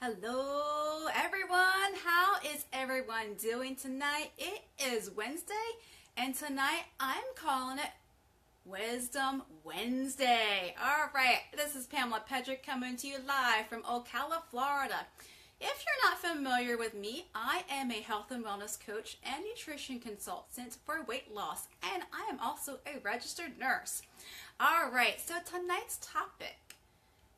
Hello everyone, how is everyone doing tonight? It is Wednesday, and tonight I'm calling it Wisdom Wednesday. All right, this is Pamela Pedrick coming to you live from Ocala, Florida. If you're not familiar with me, I am a health and wellness coach and nutrition consultant for weight loss, and I am also a registered nurse. All right, so tonight's topic,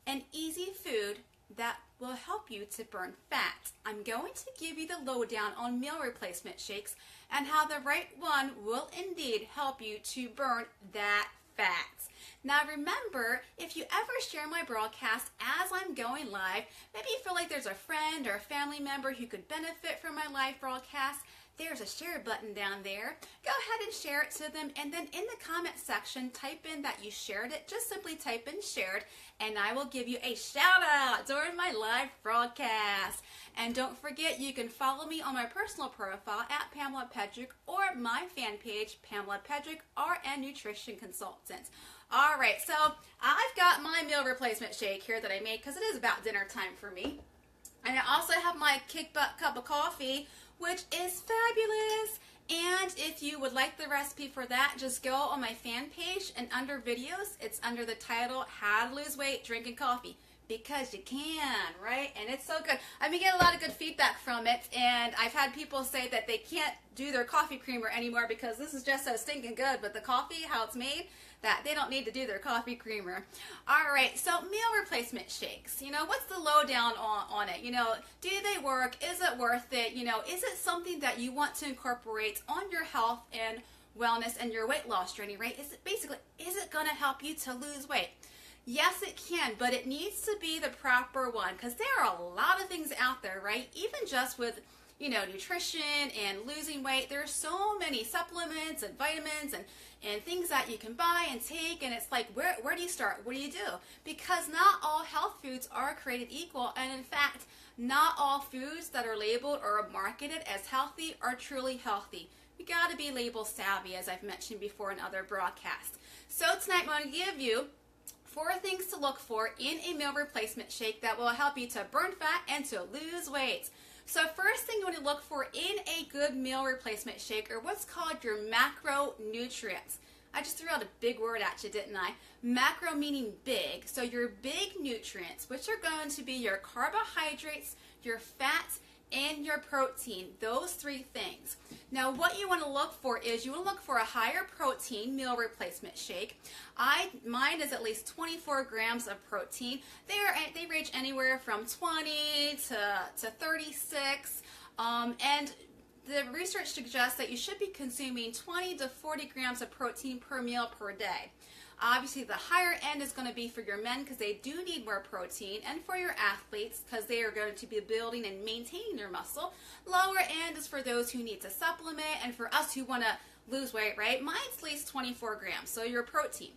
an easy food that will help you to burn fat. I'm going to give you the lowdown on meal replacement shakes and how the right one will indeed help you to burn that fat. Now remember, if you ever share my broadcast as I'm going live, maybe you feel like there's a friend or a family member who could benefit from my live broadcast, there's a share button down there. Go ahead and share it to them, and then in the comment section, type in that you shared it. Just simply type in shared, and I will give you a shout out during my live broadcast. And don't forget, you can follow me on my personal profile at Pamela Pedrick or my fan page, Pamela Pedrick, RN Nutrition Consultant. All right, so I've got my meal replacement shake here that I made because it is about dinner time for me. And I also have my kick butt cup of coffee, which is fabulous. And if you would like the recipe for that, just go on my fan page, and under videos, it's under the title, How to Lose Weight Drinking Coffee. Because you can, right? And it's so good. I've been getting a lot of good feedback from it, and I've had people say that they can't do their coffee creamer anymore because this is just so stinking good, but the coffee, how it's made, that they don't need to do their coffee creamer. All right, so meal replacement shakes. What's the lowdown on it? Do they work? Is it worth it? Is it something that you want to incorporate on your health and wellness and your weight loss journey, right? Is it going to help you to lose weight? Yes, it can, but it needs to be the proper one because there are a lot of things out there, right? Even just with, nutrition and losing weight, there's so many supplements and vitamins and things that you can buy and take, and it's like, where do you start? What do you do? Because not all health foods are created equal, and in fact, not all foods that are labeled or marketed as healthy are truly healthy. We got to be label savvy, as I've mentioned before in other broadcasts. So tonight I'm going to give you 4 things to look for in a meal replacement shake that will help you to burn fat and to lose weight. So first thing you want to look for in a good meal replacement shake are what's called your macronutrients. I just threw out a big word at you, didn't I? Macro meaning big. So your big nutrients, which are going to be your carbohydrates, your fats, and your protein, those 3 things. Now what you want to look for is you want to look for a higher protein meal replacement shake. Mine is at least 24 grams of protein. They range anywhere from 20 to 36, and the research suggests that you should be consuming 20 to 40 grams of protein per meal per day. Obviously, the higher end is going to be for your men because they do need more protein, and for your athletes because they are going to be building and maintaining their muscle. Lower end is for those who need to supplement, and for us who want to lose weight, right? Mine's at least 24 grams, so your protein.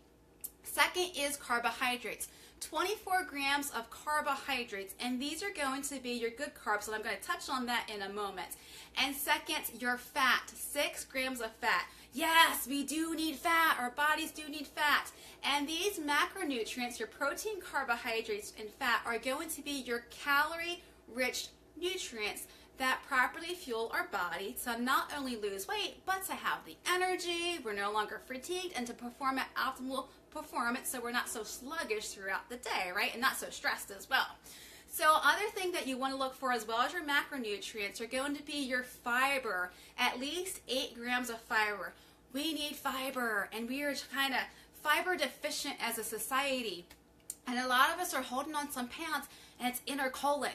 Second is carbohydrates. 24 grams of carbohydrates, and these are going to be your good carbs, and I'm going to touch on that in a moment. And second, your fat, 6 grams of fat. Yes, we do need fat. Our bodies do need fat. And these macronutrients, your protein, carbohydrates, and fat, are going to be your calorie-rich nutrients that properly fuel our body to not only lose weight, but to have the energy, we're no longer fatigued, and to perform at optimal performance so we're not so sluggish throughout the day, right? And not so stressed as well. So other thing that you want to look for as well as your macronutrients are going to be your fiber, at least 8 grams of fiber. We need fiber, and we are kind of fiber deficient as a society. And a lot of us are holding on some pounds, and it's in our colon.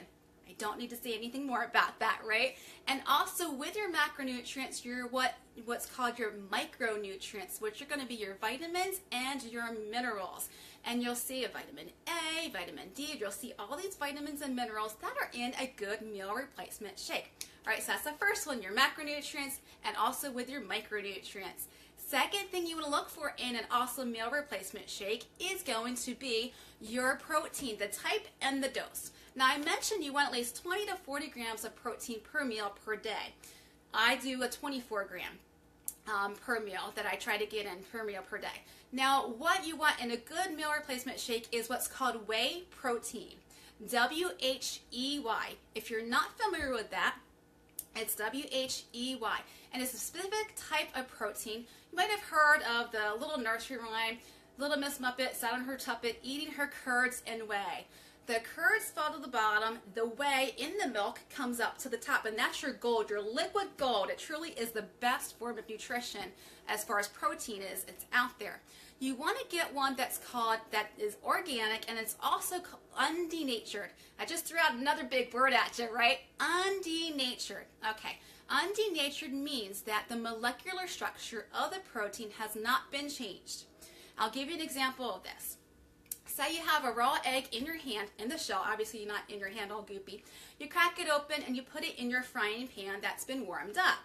I don't need to say anything more about that, right? And also with your macronutrients, your what's called your micronutrients, which are going to be your vitamins and your minerals. And you'll see a vitamin A, vitamin D, you'll see all these vitamins and minerals that are in a good meal replacement shake. All right, so that's the first one, your macronutrients, and also with your micronutrients. Second thing you want to look for in an awesome meal replacement shake is going to be your protein, the type and the dose. Now I mentioned you want at least 20 to 40 grams of protein per meal per day. I do a 24 gram per meal that I try to get in per meal per day. Now what you want in a good meal replacement shake is what's called whey protein. W-H-E-Y. If you're not familiar with that, it's W-H-E-Y. And it's a specific type of protein. You might have heard of the little nursery rhyme, Little Miss Muppet sat on her tuppet eating her curds and whey. The curds fall to the bottom, the whey in the milk comes up to the top, and that's your gold, your liquid gold. It truly is the best form of nutrition as far as protein is. It's out there. You want to get one that is organic, and it's also undenatured. I just threw out another big word at you, right? Undenatured. Okay. Undenatured means that the molecular structure of the protein has not been changed. I'll give you an example of this. Say you have a raw egg in your hand, in the shell, obviously you're not in your hand all goopy. You crack it open and you put it in your frying pan that's been warmed up.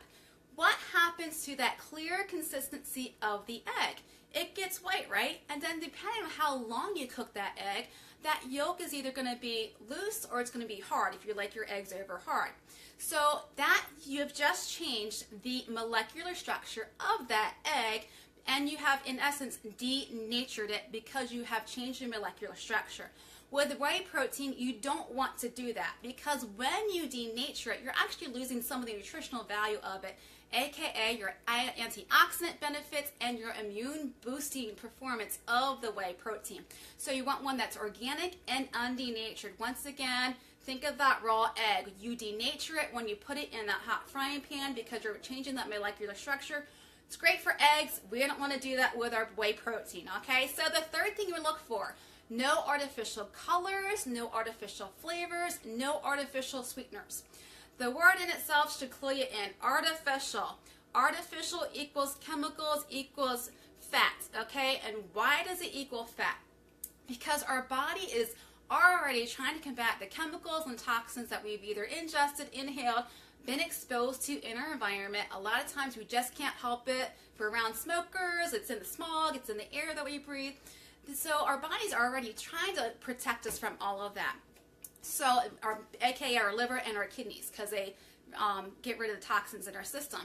What happens to that clear consistency of the egg? It gets white, right? And then depending on how long you cook that egg, that yolk is either going to be loose or it's going to be hard if you like your eggs over hard. So that you have just changed the molecular structure of that egg, and you have, in essence, denatured it because you have changed your molecular structure. With whey protein, you don't want to do that because when you denature it, you're actually losing some of the nutritional value of it, aka your antioxidant benefits and your immune boosting performance of the whey protein. So you want one that's organic and undenatured. Once again, think of that raw egg. You denature it when you put it in that hot frying pan because you're changing that molecular structure. It's great for eggs. We don't want to do that with our whey protein, okay? So the third thing you would look for, no artificial colors, no artificial flavors, no artificial sweeteners. The word in itself should clue you in. Artificial. Artificial equals chemicals equals fat, okay? And why does it equal fat? Because our body is already trying to combat the chemicals and toxins that we've either ingested, inhaled, been exposed to in our environment. A lot of times we just can't help it. If we're around smokers, it's in the smog, it's in the air that we breathe. So our bodies are already trying to protect us from all of that. So, aka our liver and our kidneys, because they get rid of the toxins in our system.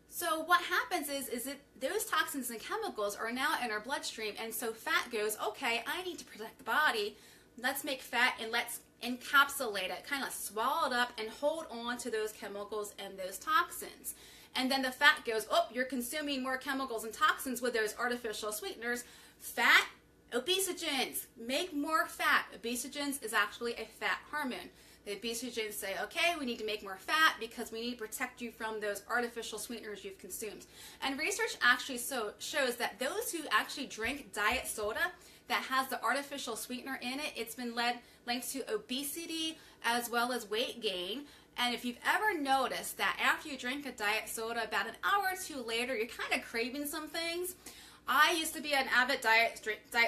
So what happens is those toxins and chemicals are now in our bloodstream, and so fat goes, okay, I need to protect the body. Let's make fat and let's encapsulate it, kind of swallow it up and hold on to those chemicals and those toxins. And then the fat goes, oh, you're consuming more chemicals and toxins with those artificial sweeteners. Fat, obesogens, make more fat. Obesogens is actually a fat hormone. The obesogens say, okay, we need to make more fat because we need to protect you from those artificial sweeteners you've consumed. And research actually shows that those who actually drink diet soda that has the artificial sweetener in it, it's been linked to obesity as well as weight gain. And if you've ever noticed that after you drink a diet soda, about an hour or two later, you're kind of craving some things. I used to be an avid diet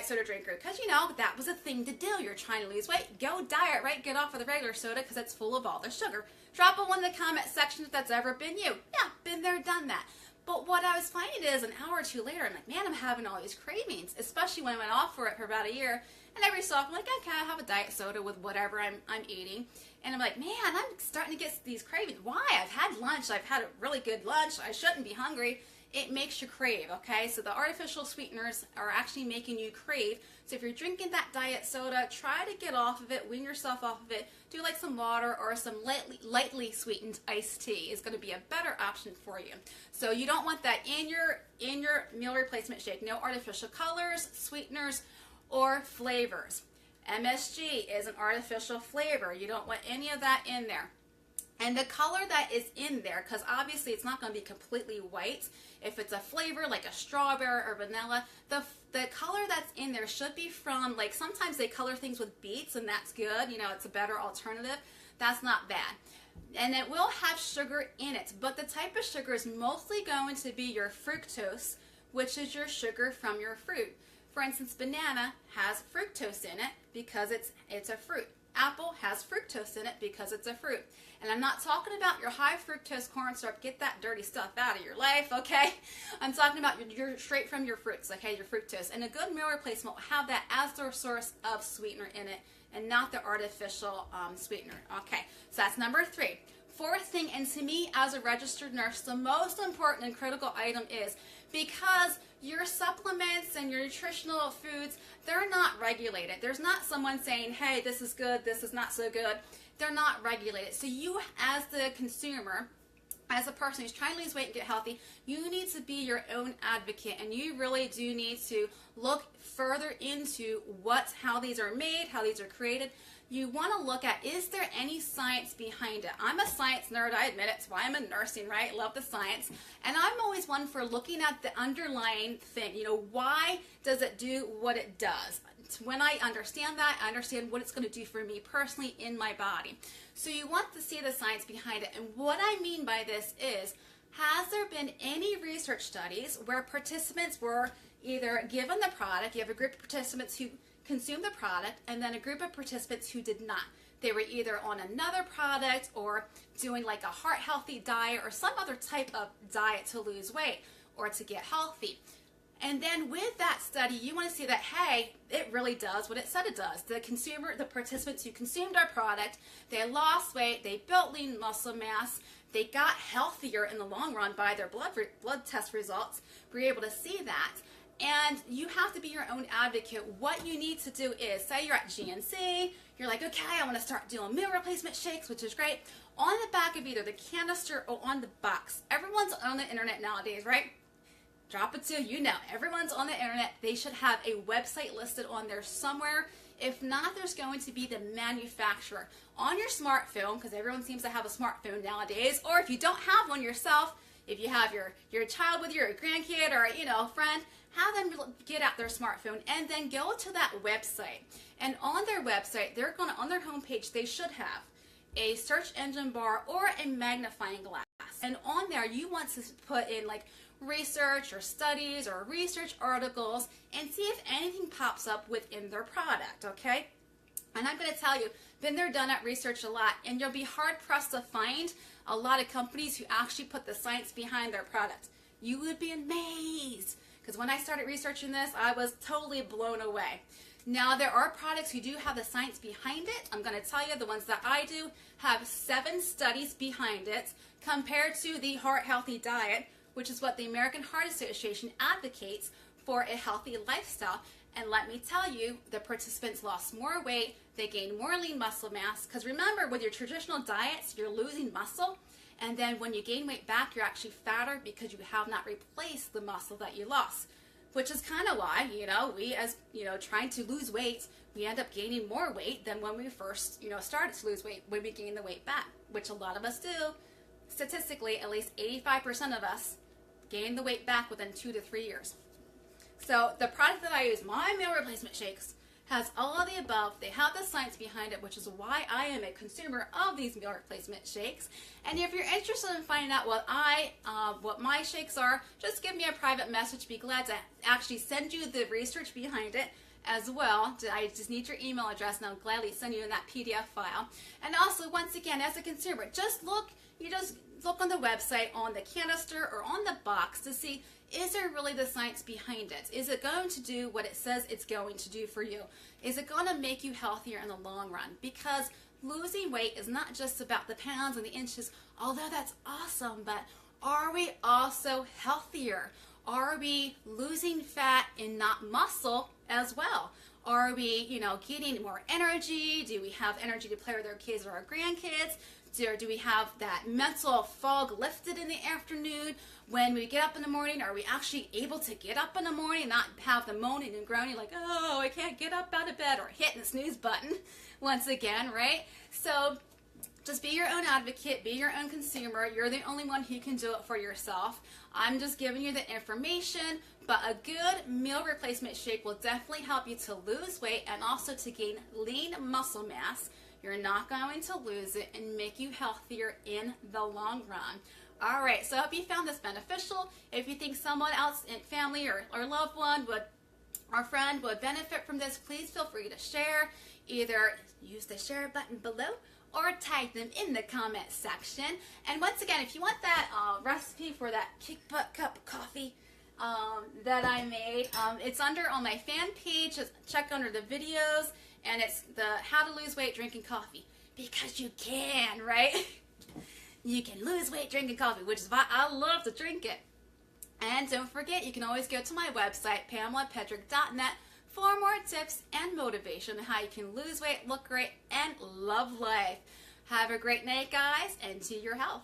soda drinker because, you know, that was a thing to do. You're trying to lose weight, go diet, right? Get off of the regular soda because it's full of all the sugar. Drop a one in the comment section if that's ever been you. Yeah, been there, done that. But what I was finding is an hour or two later, I'm like, man, I'm having all these cravings, especially when I went off for it for about a year. And every so often, I'm like, okay, I have a diet soda with whatever I'm eating. And I'm like, man, I'm starting to get these cravings. Why? I've had lunch. I've had a really good lunch. I shouldn't be hungry. It makes you crave, okay? So the artificial sweeteners are actually making you crave. So if you're drinking that diet soda, try to get off of it, wean yourself off of it. Do like some water or some lightly sweetened iced tea is going to be a better option for you. So you don't want that in your meal replacement shake. No artificial colors, sweeteners, or flavors. MSG is an artificial flavor. You don't want any of that in there. And the color that is in there, because obviously it's not going to be completely white. If it's a flavor like a strawberry or vanilla, the color that's in there should be from, like sometimes they color things with beets and that's good. You know, it's a better alternative. That's not bad. And it will have sugar in it, but the type of sugar is mostly going to be your fructose, which is your sugar from your fruit. For instance, banana has fructose in it because it's a fruit. Apple has fructose in it because it's a fruit. And I'm not talking about your high fructose corn syrup. Get that dirty stuff out of your life, okay? I'm talking about your straight from your fruits, okay, your fructose. And a good meal replacement will have that as their source of sweetener in it and not the artificial sweetener. Okay, so that's number 3. Fourth thing, and to me as a registered nurse, the most important and critical item is because your supplements and your nutritional foods, they're not regulated. There's not someone saying, hey, this is good, this is not so good. They're not regulated. So you as the consumer, as a person who's trying to lose weight and get healthy, you need to be your own advocate, and you really do need to look further into how these are made, how these are created. You want to look at, is there any science behind it? I'm a science nerd, I admit it. It's why I'm in nursing, right? Love the science. And I'm always one for looking at the underlying thing. You know, why does it do what it does? When I understand that, I understand what it's going to do for me personally in my body. So you want to see the science behind it. And what I mean by this is, has there been any research studies where participants were either given the product, you have a group of participants who consume the product, and then a group of participants who did not. They were either on another product or doing like a heart healthy diet or some other type of diet to lose weight or to get healthy. And then with that study, you want to see that, hey, it really does what it said it does. The participants who consumed our product, they lost weight, they built lean muscle mass, they got healthier in the long run by their blood test results. We're able to see that. And you have to be your own advocate. What you need to do is, say you're at GNC, you're like, okay, I want to start doing meal replacement shakes, which is great. On the back of either the canister or on the box, everyone's on the internet nowadays, right? Drop it to, you know, everyone's on the internet. They should have a website listed on there somewhere. If not, there's going to be the manufacturer on your smartphone, because everyone seems to have a smartphone nowadays. Or if you don't have one yourself, if you have your child with you or a grandkid or, you know, a friend, have them get out their smartphone and then go to that website. And on their website, they're going to, on their homepage, they should have a search engine bar or a magnifying glass. And on there, you want to put in like research or studies or research articles and see if anything pops up within their product, okay? And I'm going to tell you, been there, done that research a lot, and you'll be hard pressed to find a lot of companies who actually put the science behind their product. You would be amazed, because when I started researching this, I was totally blown away. Now, there are products who do have the science behind it. I'm going to tell you, the ones that I do have 7 studies behind it compared to the Heart Healthy Diet, which is what the American Heart Association advocates for a healthy lifestyle. And let me tell you, the participants lost more weight, they gained more lean muscle mass, because remember, with your traditional diets, you're losing muscle, and then when you gain weight back, you're actually fatter because you have not replaced the muscle that you lost, which is kind of why, you know, we as, you know, trying to lose weight, we end up gaining more weight than when we first, you know, started to lose weight, when we gain the weight back, which a lot of us do. Statistically, at least 85% of us gain the weight back within 2 to 3 years. So the product that I use, my meal replacement shakes, has all of the above. They have the science behind it, which is why I am a consumer of these meal replacement shakes. And if you're interested in finding out what my shakes are, just give me a private message. Be glad to actually send you the research behind it as well. I just need your email address, and I'll gladly send you in that PDF file. And also, once again, as a consumer, just look on the website, on the canister or on the box to see, is there really the science behind it? Is it going to do what it says it's going to do for you? Is it going to make you healthier in the long run? Because losing weight is not just about the pounds and the inches, although that's awesome, but are we also healthier? Are we losing fat and not muscle as well? Are we, you know, getting more energy? Do we have energy to play with our kids or our grandkids? Do we have that mental fog lifted in the afternoon? When we get up in the morning, are we actually able to get up in the morning and not have the moaning and groaning like, oh, I can't get up out of bed, or hitting the snooze button once again, right? So just be your own advocate, be your own consumer. You're the only one who can do it for yourself. I'm just giving you the information, but a good meal replacement shake will definitely help you to lose weight and also to gain lean muscle mass. You're not going to lose it and make you healthier in the long run. All right, so I hope you found this beneficial. If you think someone else in family or loved one or friend would benefit from this, please feel free to share. Either use the share button below or tag them in the comment section. And once again, if you want that recipe for that kick butt cup of coffee that I made, it's under on my fan page. Just check under the videos, and it's the how to lose weight drinking coffee, because you can, right? you can lose weight drinking coffee, which is why I love to drink it. And don't forget, you can always go to my website, PamelaPetrick.net, for more tips and motivation on how you can lose weight, look great, and love life. Have a great night, guys, and to your health.